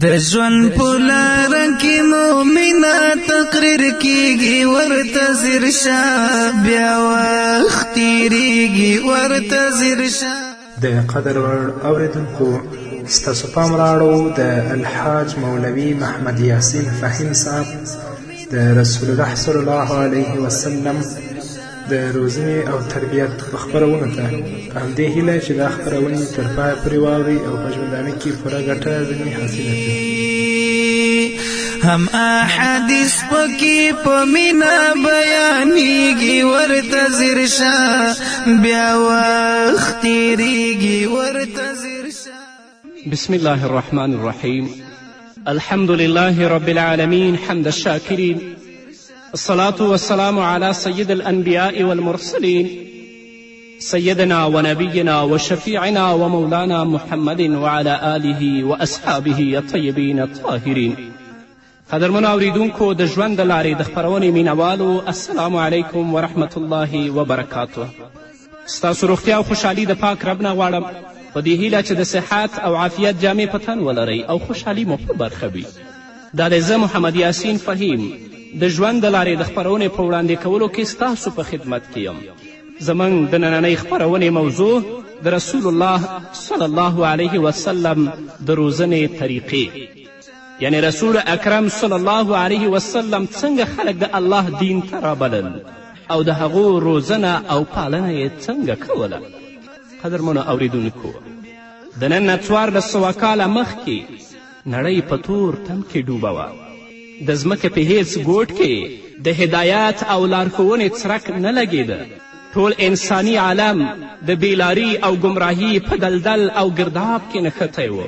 د ژوند په لاره کې مومنه تقریر کېږي ورته ځیر شه بیا وخت تېرېږي ورته ځیر شه. د قدر وړ اورېدونکو ستاسو پام راړو د الحاج مولوي محمد یاسین فهیم صاحب د رسول الله صلی الله علیه وسلم د روزنې او تربیت خپرونو ته په همدې هیله چې دا خپرونې تر پایه پورې واورئ او په ژوندانه کې پوره ګټه ځینې حاصله کړي. هم احادیث پکې په مینه بیانېږي ورته ځیر شه بیا وخت تېرېږي ورته ځیر شه. بسم الله الرحمن الرحيم. الحمد لله رب العالمين حمد الشاكرين، الصلاة والسلام على سيد الأنبياء والمرسلين سيدنا ونبينا وشفيعنا ومولانا محمد وعلى آله وأصحابه الطيبين الطاهرين. قدرمنو اوریدونکو د ژوند د لارې د خپرونې مینوالو، السلام علیکم ورحمة الله وبرکاته. ستاسو روغتیا او خوشحالي د پاک رب نه غواړم په دې هیله چې د صحت او عافیت جامې په تن ولرئ او خوشحالي مو په برخه وي. دا دی زه محمد یاسین فهیم د ژوند د لارې د خپرونې په وړاندې کولو کې ستاسو په خدمت کې یم. زموږ د نننۍ خپرونې موضوع د رسول الله صلی الله علیه وسلم د روزنې طریقې، یعنی رسول اکرم صلی الله علیه وسلم څنګه خلک د الله دین ته رابلل او د هغو روزنه او پالنه یې څنګه کوله. قدرمنو اوریدونکو، د نن نه 1400 کاله مخکې نړۍ په تور تم کې ډوبه وه. د ځمکې په هیڅ ګوټ کې د هدایت او لارښوونې څرک نه لګېده. ټول انساني عالم د بیلاري او ګمراهي په دلدل او ګرداب کې نښتی و.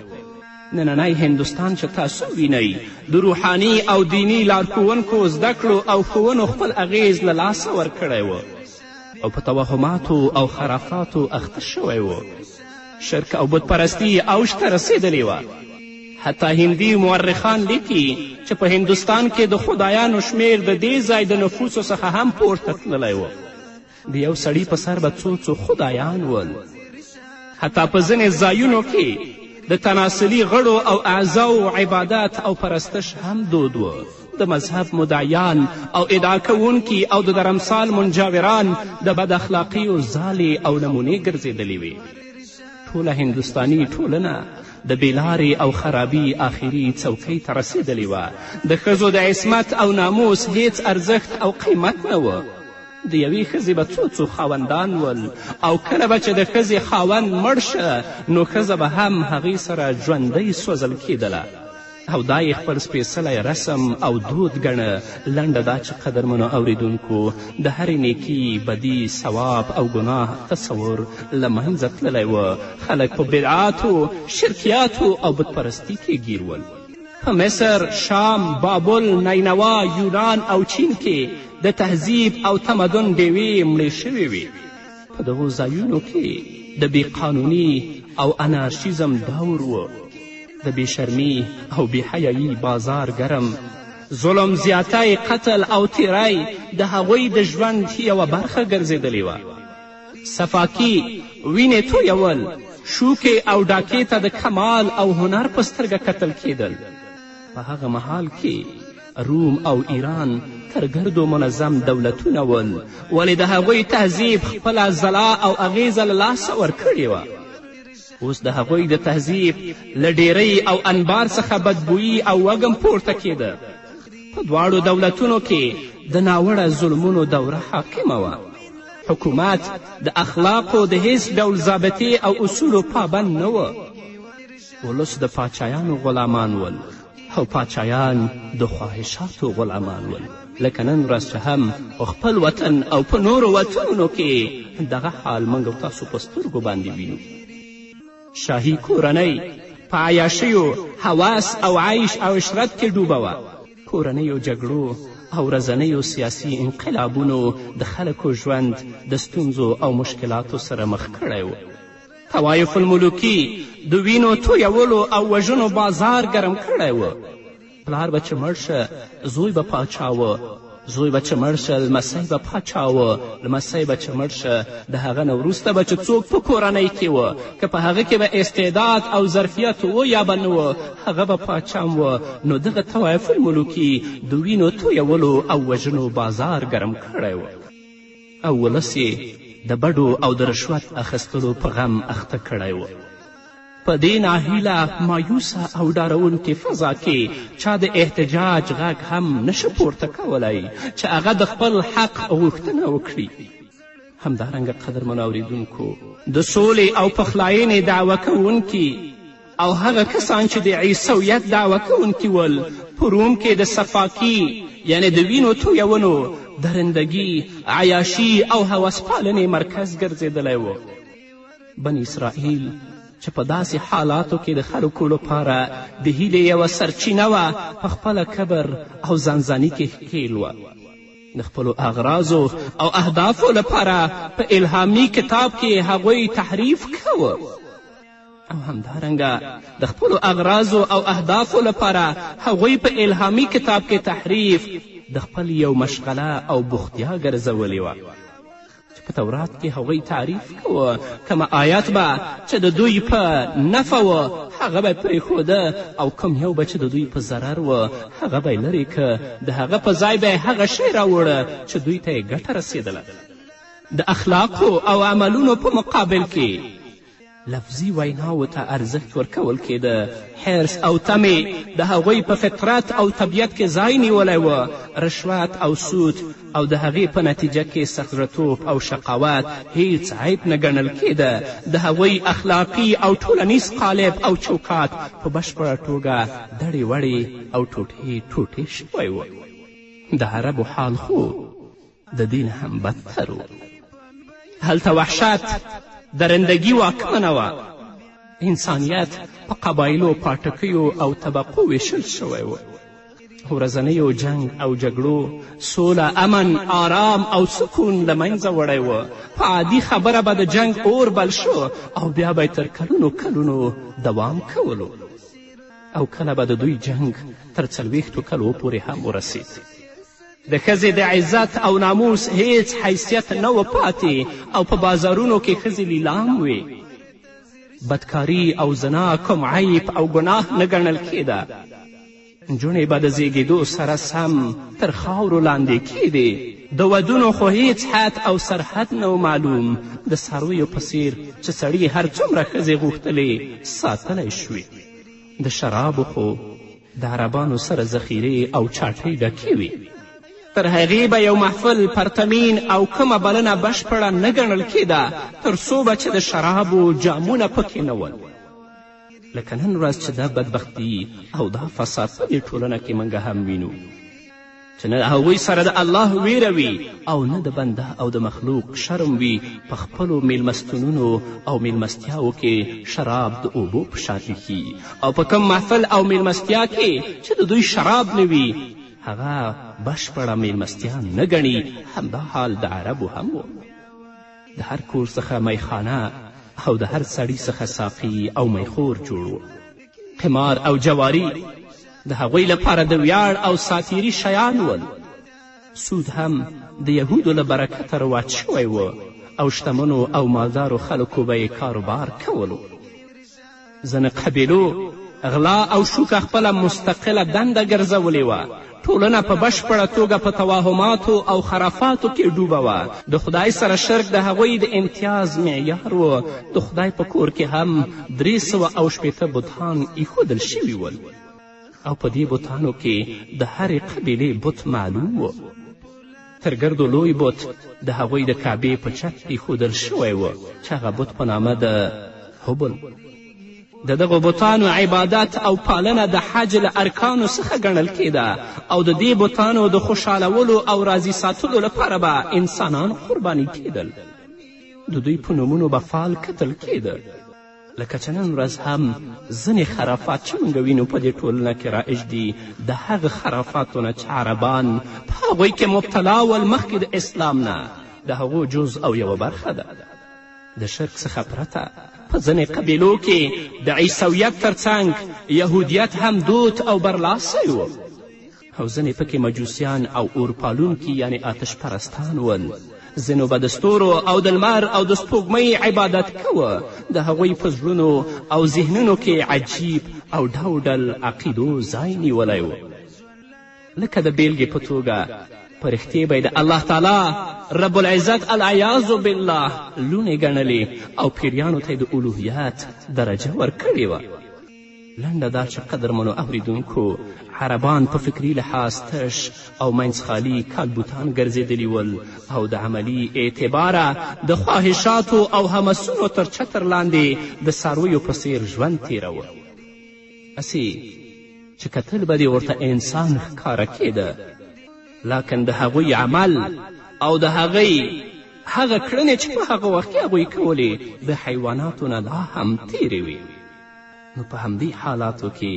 نننی هندوستان چې تاسو وینئ د روحاني او دیني لارښوونکو زده کړو او ښوونو خپل اغیز له لاسه ورکړی و او په توهماتو او خرافاتو اخته شوی و. شرک او بتپرستي اوج ته رسېدلې وه. حتی هندي مورخان لیکي چې په هندوستان کې د خدایانو شمیر د دې ځای د نفوسو څخه هم پورته تللی و. د یو سړي په سر به څو خدایان ول. حتی په ځینې ځایونو کې د تناسلي غړو او اعضاو عبادت او پرستش هم دود و. د مذهب مدعیان او ادعا کوونکي او د درمسال منجاوران د بد اخلاقیو ځالې او نمونې ګرځېدلې وې. ټوله هندوستاني ټولنه د بېلارې او خرابي آخري څوکۍ ته رسېدلې وه. د ښځو د عصمت او ناموس هیڅ ارزښت او قیمت نه و. د یوې ښځې به څو خاوندان ول او کله به چې د ښځې خاوند مړ شه نو ښځه به هم هغې سره ژوندۍ سوځل کېدله او دا یې خپل سپېڅلی رسم او دود ګڼه. لنډه دا چې قدرمنو اوریدونکو، د هرې نیکي، بدي، ثواب او ګناه تصور له منځه تللی و. خلک په بدعاتو، شرکیاتو او بتپرستي کې ګیر ول. په مصر، شام، بابل، نینوا، یونان او چین کې د تهذیب او تمدن ډیوې مړې شوې وې. په دغو ځایونو کې د بېقانوني او انارشیزم دور و. د بېشرمي او بېحیایي بازار ګرم، ظلم، زیاتی، قتل او تیری د هغوی د ژوند یوه برخه ګرځېدلې وه. صفاکي، وینې تویول، شوکې او ډاکې ته د کمال او هنر په سترګه کتل کېدل. په هغه مهال کې روم او ایران تر ګردو منظم دولتونه ول، ولې د هغوی تهذیب خپله ځلا او اغیزه له لاسه ورکړې وه. اوس د هغوی د تهذیب له ډیرۍ او انبار څخه بدبویي او وږم پورته کېده. په دواړو دولتونو کې د ناوړه ظلمونو دوره حاکمه وه. حکومت د اخلاقو د هیڅ ډول ضابطې او اصولو پابند نه و. ولس د پاچایانو غلامان ول او پاچایان د خواهشاتو غلامان ول. لکه نن ورځ چې هم په خپل وطن او په نورو وطنونو کې دغه حال موږ او تاسو په سترګو باندې وینو. شاهي کورنۍ په عیاشیو، هوس او عیش او عشرت کې ډوبه وه. کورنیو جګړو او ورځنیو سیاسي انقلابونو د خلکو ژوند د ستونزو او مشکلاتو سره مخ کړی و. طوایف الملوکي د وینو تویولو او وژنو بازار ګرم کړی و. پلار به چې مړ شه زوی به پاچا و زوی به چې مړ شه لمسی به پاچا و، لمسی به چې مړ شه د هغه نه وروسته به چې څوک په کورنۍ کې و که په هغه کې به استعداد او ظرفیت و یا به نه و هغه به پاچا و. نو دغه طوایف الملوکي د وینو تویولو او وژنو بازار ګرم کړی و او ولس یې د بډو او د رشوت اخیستلو په غم اخته کړی و. په دې ناهیله مایوسه او ډارونکې فضا کې چا د احتجاج غږ هم نشه پورته کولی چې هغه د خپل حق غوښتنه وکړي. همدارنګه قدرمنو اوریدونکو د سولې او پخلاینې دعوه کوونکي او هغه کسان چې د عیسویت دعوه کوونکي ول په روم کې د صفاکي یعنی د وینو تویونو، درندګي، عیاشي او هوسپالنې مرکز ګرځېدلی و. بني اسرائیل چې په داسې حالاتو کې د خلکو لپاره د هیلې یوه سرچینه وه په خپله کبر او ځانځاني کې ښکیل وه. د خپلو اغراضو او اهدافو لپاره په الهامي کتاب کې هغوی تحریف کوه او همدارنګه د خپلو اغراضو او اهدافو لپاره هغوی په الهامي کتاب کې تحریف د خپل یو مشغله او بوختیا ګرځولې وه چې په تورات کې هغوی تعریف کوه. کومه آیت به چې د دوی په نفع و هغه به پرېښوده او کوم یو به چې د دوی په ضرر و هغه به یې لرې که، د هغه په ځای به یې هغه شی راوړه چې دوی ته یې ګټه رسېدله. د اخلاقو او عملونو په مقابل کې لفظي ویناوو ته ارزښت ورکول کېده. حرص او تمې د هغوی په فطرت او طبیعت کې ځای نیولی و. رشوت او سود او د هغې په نتیجه کې سخزرتوب او شقاوت هیڅ عیب نه ګڼل کېده. د هغوی اخلاقي او ټولنیز قالب او چوکات په بشپړه توګه دړې وړې او ټوټې شوی و. د عربو حال خو د دې نه هم بدتر و. هلته وحشت، درندګي واکمنه وه. انسانیت په قبایلو، پاټکیو او طبقو ویشل شوی و. ورځنیو جنگ او جګړو سوله، امن، آرام او سکون له منځه وړی و. په عادي خبره به د جنگ اور بل شو او بیا به تر کلونو دوام کولو او کله به د دوی جنگ تر 40 کلو پورې هم ورسید. د ښځې د عزت او ناموس هیڅ حیثیت نه و پاتې او په بازارونو کې ښځې لیلام وې. بدکاري او زنا کوم عیب او ګناه نه ګڼل کېده. نجونې به د زیږېدو سره سم تر خاورو لاندې کېدې. د ودونو خو هیڅ حد او سرحد نه و معلوم. د څارویو په څیر چې سړي هر څومره ښځې غوښتلې ساتلی شوې. د شرابو خو د عربانو سره ذخیرې او چاټۍ ډکې وې. تر هغې به یو محفل پرتمین او کومه بلنه بشپړه نه ګڼل کېده تر څو به چې د شرابو جامونه پکې نه ول. لکه نن ورځ چې دا بدبختي او دا فساد په دې ټولنه کې موږ هم وینو چې نه هغوی سره د الله ویره وي او نه د بنده او د مخلوق شرم وي. په خپلو میلمستونونو او میلمستیاو کې شراب د اوبو په شان ایښي او په کوم محفل او میلمستیا کې چې د دوی شراب نه وي هغه بشپړه میلمستیا نه ګڼي. همدا حال د عربو هم و. د هر کور څخه میخانه او د هر سړي څخه ساقي او میخور جوړ و. قمار او جواري د هغوی لپاره د ویاړ او ساتیري شیان ول. سود هم د یهودو له برکته رواج شوی و او شتمنو او مالدارو خلکو به یې کاروبار کولو. ځینې قبیلو غلا او شوکه خپله مستقله دنده ګرځولې وه. ټولنه په بشپړه توګه په توهماتو او خرافاتو کې ډوبه وه. د خدای سره شرک د هغوی د امتیاز معیار و. د خدای په کور کې هم 360 بتان ایښودل شوي ول او په دې بتانو کې د هرې قبیلې بت معلوم و. تر ګردو لوی بت د هغوی د کعبې په چت ایښودل شوی و چې هغه بت په نامه د هبل. د دغو بتانو عبادت او پالنه د حج له ارکانو څخه ګڼل کېده او د دې بتانو د خوشحالولو او راضي ساتلو لپاره به انسانان قرباني کېدل. د دوی په نومونو به فال کتل کېده. لکه چې نن ورځ هم ځینې خرافات چې موږ وینو په دې ټولنه کې رایج دي د هغه خرافاتو نه چې عربان په هغوی کې مبتلا ول مخکې د اسلام نه د هغو جز او یوه برخه ده. د شرک څخه پرته په ځینې قبیلو کې د عیسویت تر څنګ یهودیت هم دود او برلاسی و. او ځینې پکې مجوسیان او اورپالونکي یعنې آتش پرستان ول. ځینو به د ستورو او د لمر او د سپوږمۍ عبادت کوه. د هغوی په زړونو او ذهنونو کې عجیب او ډول عقیدو ځای نیولی و. لکه د بیلګې په توګه په رښتې به یې د الله تعالی رب العزت العیاذ بالله لوڼې ګڼلې او پیریانو ته یې د الوهیت درجه ورکړې وه. لنډه دا چې قدرمنو اوریدونکو عربان په فکري لحاظ تش او منځخالي کالبوتان ګرځېدلي ول او د عملي اعتباره د خواهشاتو او همسونو تر چتر لاندې د څارویو په څیر ژوند تېروه. هسې چې کتل به دې ورته انسان ښکاره کېده، لکن د هغوی عمل او د هغه کړنې چې په هغه وخت کې هغوی کولې د حیواناتو نه لا هم تیرې وې. نو په همدې حالاتو کې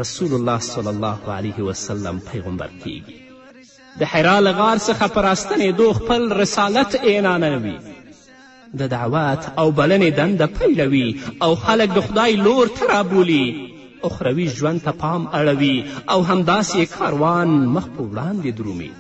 رسول الله صلی الله علیه وسلم پیغمبر کیږي. د حرا له غار څخه په راستنېدو خپل رسالت اعلانوي، د دعوت او بلنې دنده پیلوي او خلک د خدای لور ته رابولي، اخروي ژوند ته پام اړوي او همداسې کاروان مخ په وړاندې درومي.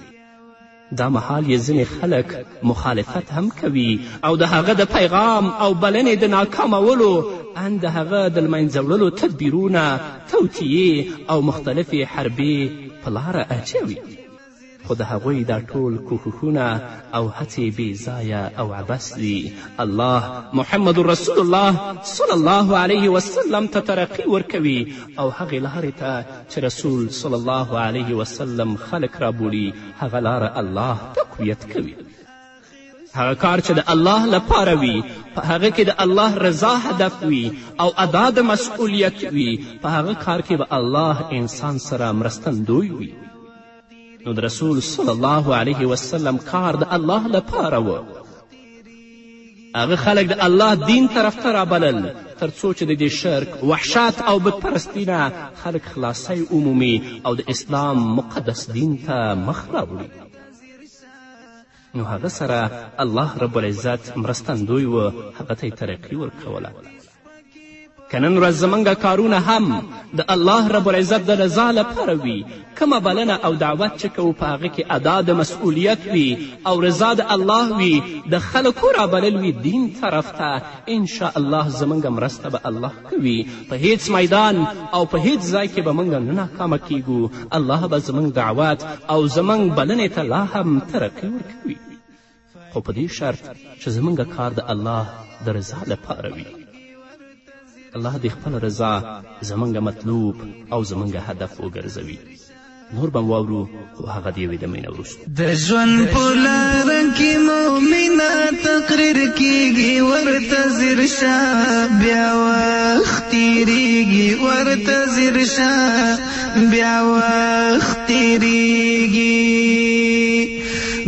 دا مهال یې ځینې خلک مخالفت هم کوي او د هغه د پیغام او بلنې د ناکامولو ان د هغه د لمنځه وړلو تدبیرونه، توطیې او مختلفې حربې په لاره اچوي. خو د هغوی دا ټول کوښښونه او هڅې بې ځایه او عبث دي. الله محمد رسول الله صلی الله علیه وسلم ته ترقي ورکوي او هغې لارې ته چې رسول صلی الله علیه وسلم خلک رابولي هغه لاره الله تقویت کوي. هغه کار چې د الله لپاره وي په هغه کې د الله رضا هدف وي او ادا د مسئولیت وي، په هغه کار کې به الله انسان سره مرستندوی وي. نو د رسول صلی الله علیه وسلم کار د الله لپاره و. هغه خلک د الله دین طرف ته رابلل تر څو چې د دې شرک، وحشت او بتپرستي نه خلک خلاصی عمومي او د اسلام مقدس دین ته مخ راوړي. نو هغه سره الله رب العزت مرستندوی و، هغه ته یې ترقي ورکوله. که نن ورځ زموږ کارونه هم د الله رب العزت د رضا لپاره وي، کومه بلنه او دعوت چې کوو په هغه کې ادا د مسئولیت وي او رضا د الله وي، د خلکو رابلل وي دین طرف ته، انشاء الله زموږ مرسته به الله کوي. په هیڅ میدان او په هیڅ ځای کې به موږ نه ناکامه کیږو. الله به زموږ دعوت او زموږ بلنې ته لا هم ترقي ورکوي، خو په دې شرط چې زموږ کار د الله د رضا لپاره وي. الله دې خپل رضا زموږ مطلوب او زموږ هدف وګرځوي. نور به واورو خو هغه د یوې دمې نه وروسته. د ژوند په لاره کې مومنه تقریر کیږي، ورته ځیر شه بیا وخت تیریږي، ورته ځیر شه بیا وخت تیریږي.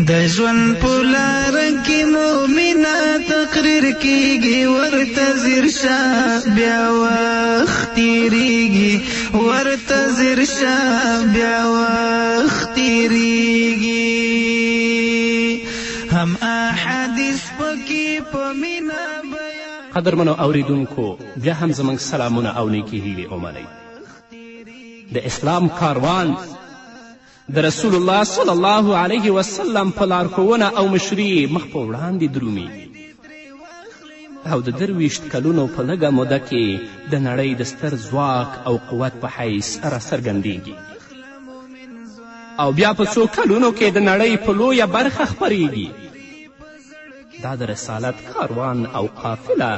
د ژوند په لاره کې مومنه تقریر کیږي، ورته ځیر شه بیا وخت تیریږي، ورته ځیر شه بیا وخت تیریږي. هم احادیث پکې په مینه بیان. قدرمنو اوریدونکو، بیا هم زموږ سلامونه او نیکې هیلې ومنئ. د اسلام کاروان د رسول الله صلی الله علیه وسلم په لارښوونه او مشري مخ په وړاندې درومي او د 23 کلونو په لږه موده کې د نړۍ د ستر ځواک او قوت په حیث راڅرګندیږي او بیا په څو کلونو کې د نړۍ په لویه برخه خپریږي. دا د رسالت کاروان او قافله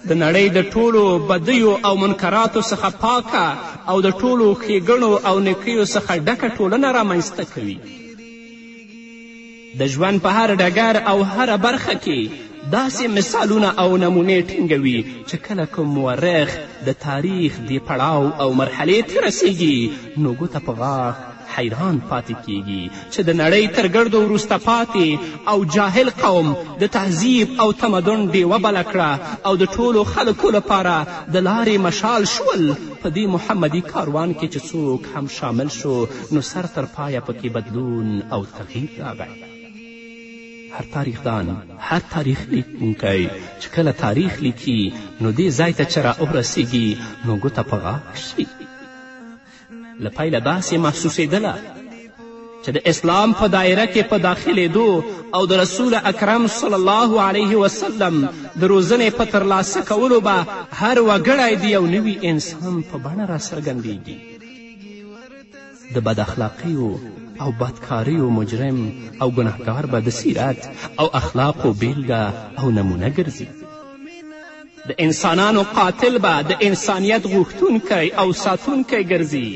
د نړۍ د ټولو بدیو او منکراتو څخه پاکه او د ټولو ښېګڼو او نیکیو څخه ډکه ټولنه رامنځته کوي. د ژوند په هر ډګر او هره برخه کې داسې مثالونه او نمونې ټینګوي چې کله کوم مورخ د تاریخ دې پړاو او مرحلې ته رسیږي نو ګوته په غاښ حیران پاتې کیږي چې د نړۍ تر ګردو وروسته پاتې او جاهل قوم د تهذیب او تمدن ډیوه بله کړه او د ټولو خلکو لپاره د لارې مشال شول. په دې محمدي کاروان کې چې څوک هم شامل شو نو سر تر پایه پکې بدلون او تغییر راغی. هر تاریخدان، هر تاریخ لیکونکی چې کله تاریخ لیکي نو دې ځای ته چې را ورسیږي نو ګوته په غاښ شي. له پیله داسې محسوسېدله چې د اسلام په دایره کې په داخلېدو او د رسول اکرم صلی الله علیه وسلم د روزنې په ترلاسه کولو به هر وګړی د یو نوي انسان په بڼه راڅرګندېږي. د بد اخلاقیو او بدکاریو مجرم او ګنهګار به د سیرت او اخلاقو بیلګه او نمونه ګرځي. د انسانانو قاتل به د انسانیت غوښتونکی او ساتونکی ګرځي.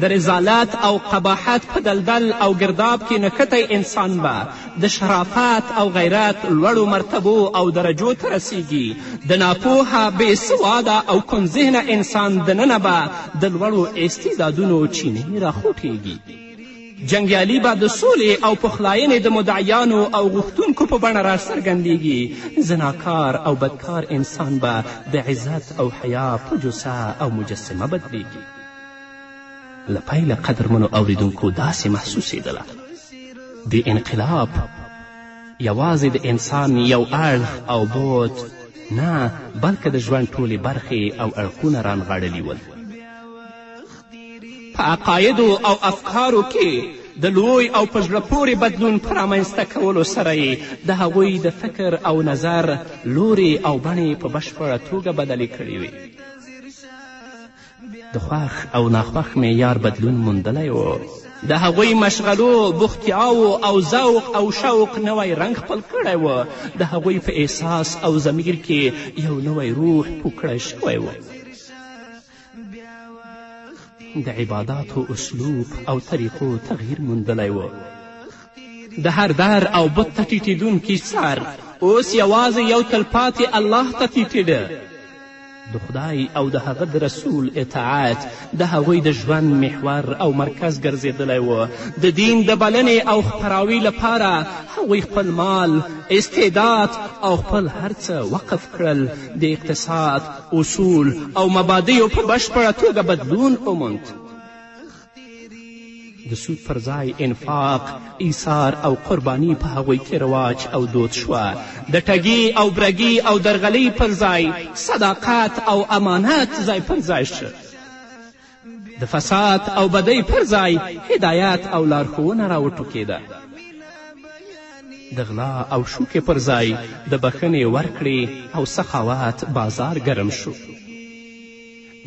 د رضالت او قباحت په دلدل او گرداب کې نښتی انسان به د شرافت او غیرت لوړو مرتبو او درجو ته رسیږي. د ناپوهه بې سواده او کمذهنه انسان دننه به د لوړو استعدادونو چینې راخوټېږي. جنګیالي به د سولې او پخلاینې د مدعیانو او غوښتونکو په بڼه راڅرګندېږي. زناکار او بدکار انسان به د عزت او حیا په جثه او مجسمه بدلیږي. له پیله قدرمنو اوریدونکو داسې محسوسېدله د انقلاب یوازې د انسان یو اړخ او بود نه، بلکې د ژوند ټولې برخې او اړخونه رانغاړلي ول. په عقایدو او افکارو کې د لوی او په زړه پورې بدلون په رامنځته کولو سره یې د هغوی د فکر او نظر لورې او بڼې په بشپړه توګه بدلې کړې وې. د خوښ او ناخوښ معیار بدلون موندلی و. د هغوی مشغلو بوختیاو او ذوق او شوق نوی رنګ خپل کړی و. د هغوی په احساس او ضمیر کې یو نوی روح پوکړی شوی و. د عباداتو اسلوب او طریقو تغییر موندلی و. د هر در او بت ته ټیټېدونکي سر اوس یوازې یو تلپاتې الله ته ټیټېده. د خدای او د هغه د رسول اطاعت د هغوی د ژوند محور او مرکز ګرځېدلی و. د دین د بلنې او خپراوي لپاره هغوی خپل مال، استعداد او خپل هر څه وقف کړل. د اقتصاد اصول او مبادیو په بشپړه توګه بدلون وموند. د سود پر ځای انفاق، ایثار او قربانی په هغوی کې رواج او دود شوه. د ټګي او برګي او درغلۍ پر ځای صداقت او امانت ځای پر ځای شه. د فساد او بدۍ پر ځای هدایت او لارښوونه راوټوکېده. د غلا او شوکې پر ځای د بښنې ورکړې او سخاوت بازار ګرم شو.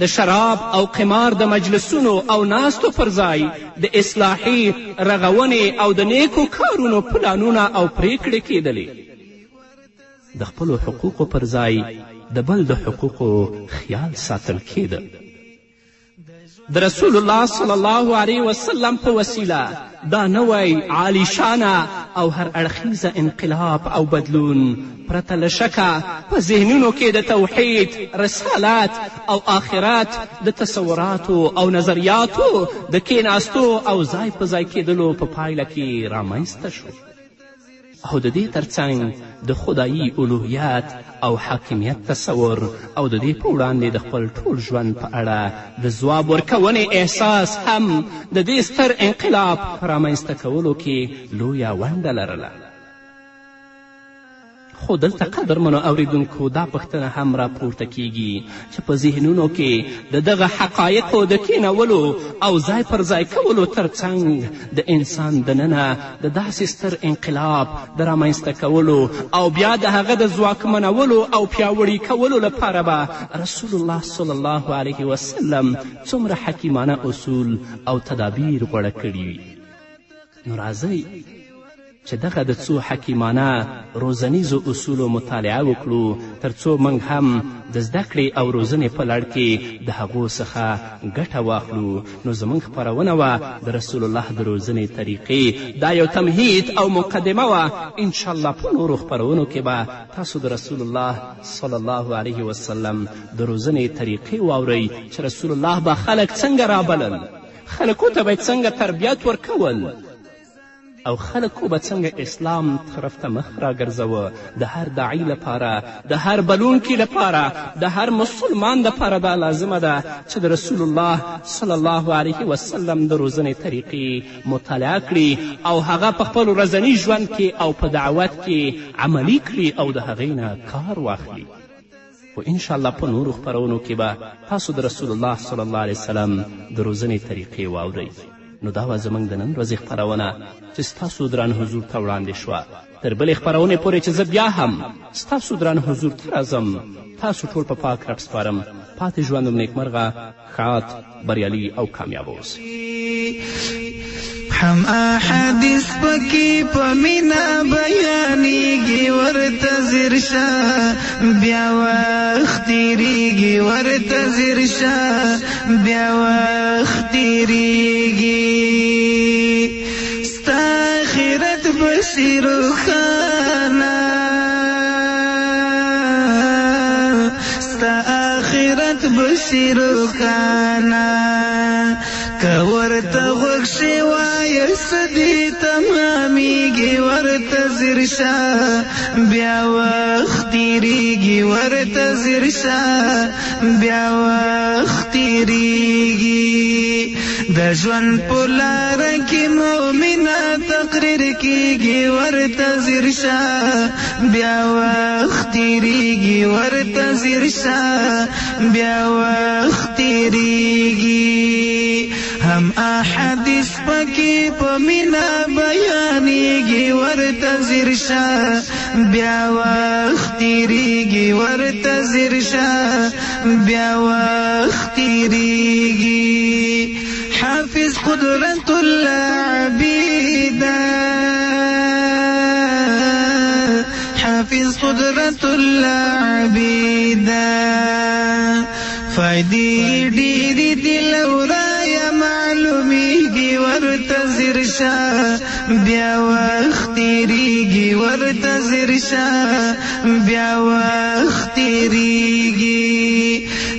د شراب او قمار د مجلسونو او ناستو پر ځای د اصلاحي رغونې او د نیکو کارونو پلانونه او پریکړې کېدلې. د خپلو حقوقو پر ځای د بل د حقوقو خیال ساتل کېده. د رسول الله صلی الله علیه وسلم په وسیله دا نوی عالیشانه او هر اړخیزه انقلاب او بدلون پرته له شکه په ذهنونو کې د توحید، رسالت او آخرت د تصوراتو او نظریاتو د کیناستو او ځای په ځای کېدلو په پایله کې رامنځته شو. او د دې ترڅنګ د خدایي الوهیت او حاکمیت تصور او د دې په وړاندې د خپل ټول ژوند په اړه د ځواب ورکونې احساس هم د دې ستر انقلاب په رامنځته کولو کې لویه ونډه لرله. خو دلته قدرمنو اوریدونکو دا پوښتنه هم راپورته کیږي چې په ذهنونو کې د دغه حقایقو د کینولو او ځای پر ځای کولو ترڅنګ د انسان دننه د داسې ستر انقلاب د رامنځته کولو او بیا د هغه د ځواکمنولو او پیاوړي کولو لپاره به رسول الله صلی الله علیه وسلم څومره حکیمانه اصول او تدابیر غوره کړي وي. نو راځئ چې دغه د څو حکیمانه روزنیزو اصولو مطالعه وکړو تر څو موږ هم د زده کړې او روزنې په لړ کې د هغو څخه ګټه واخلو. نو زموږ خپرونه وه د رسول الله د روزنې طریقې. دا یو تمهید او مقدمه وه. انشاءالله په نورو خپرونو کې به تاسو د رسول الله صلی الله علیه وسلم د روزنې طریقې واورئ چې رسول الله به خلک څنګه رابلل، خلکو ته به څنګه تربیت ورکول او خلکو به څنګه اسلام طرف ته مخ راګرځوه. د هر داعی لپاره، د هر بلونکي لپاره، د هر مسلمان لپاره دا لازمه ده چې د رسول الله صلی الله علیه وسلم د روزنې طریقې مطالعه کړي او هغه په خپل ورځني ژوند کې او په دعوت کې عملي کړي او د هغې نه کار واخلي. خو انشاءالله په نورو خپرونو کې به تاسو د رسول الله صلی الله علیه وسلم د روزنې طریقې واورئ. نو دا وه زموږ د نن ورځې خپرونه چې ستاسو دران حضور ته وړاندې شوه. تر بلې خپرونې پورې چې زه بیا هم ستاسو دران حضور ته راځم، تاسو ټول په پاک رب سپارم. پاتې ژوند مو نیکمرغه، ښاد، بریالي او کامیاب اوسئ. هم احادیث پکی په مینا بیانیږي، ورته ځیر شه بیا وخت تیریږي، ورته ځیر شه بیا وخت تیریږي. ستا آخرت بشي روښانه، ستا آخرت بشي روښانه، که ورته غوږ شي وایست دې تمامیږي، ورته ځیر شه بیا وخت تیریږي، ورته ځیر شه بیا وخت تیریږي. د ژوند په لاره کې مؤمنه تقریر کیږي، ورته ځیر شه بیا وخت تیریږي، ورته ځیر شه بیا وخت تیریږي. هم احادیث پکې په مینا بیانیږي، ورته ځیر شه بیا وخت تیریږي، ورته ځیر شه بیا وخت تیریږي. حافظ قدرت الله عبیده، حافظ قدرت الله عبیده، فائدې ډېرې دي لورایه معلومیږي، ورته ځیر شه بیا وخت تیریږي، ورته ځیر شه بیا وخت تیریږي.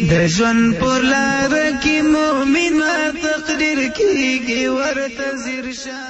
د ژوند په لاره کې مؤمنه تقریر کیږي، ورته ځیر شه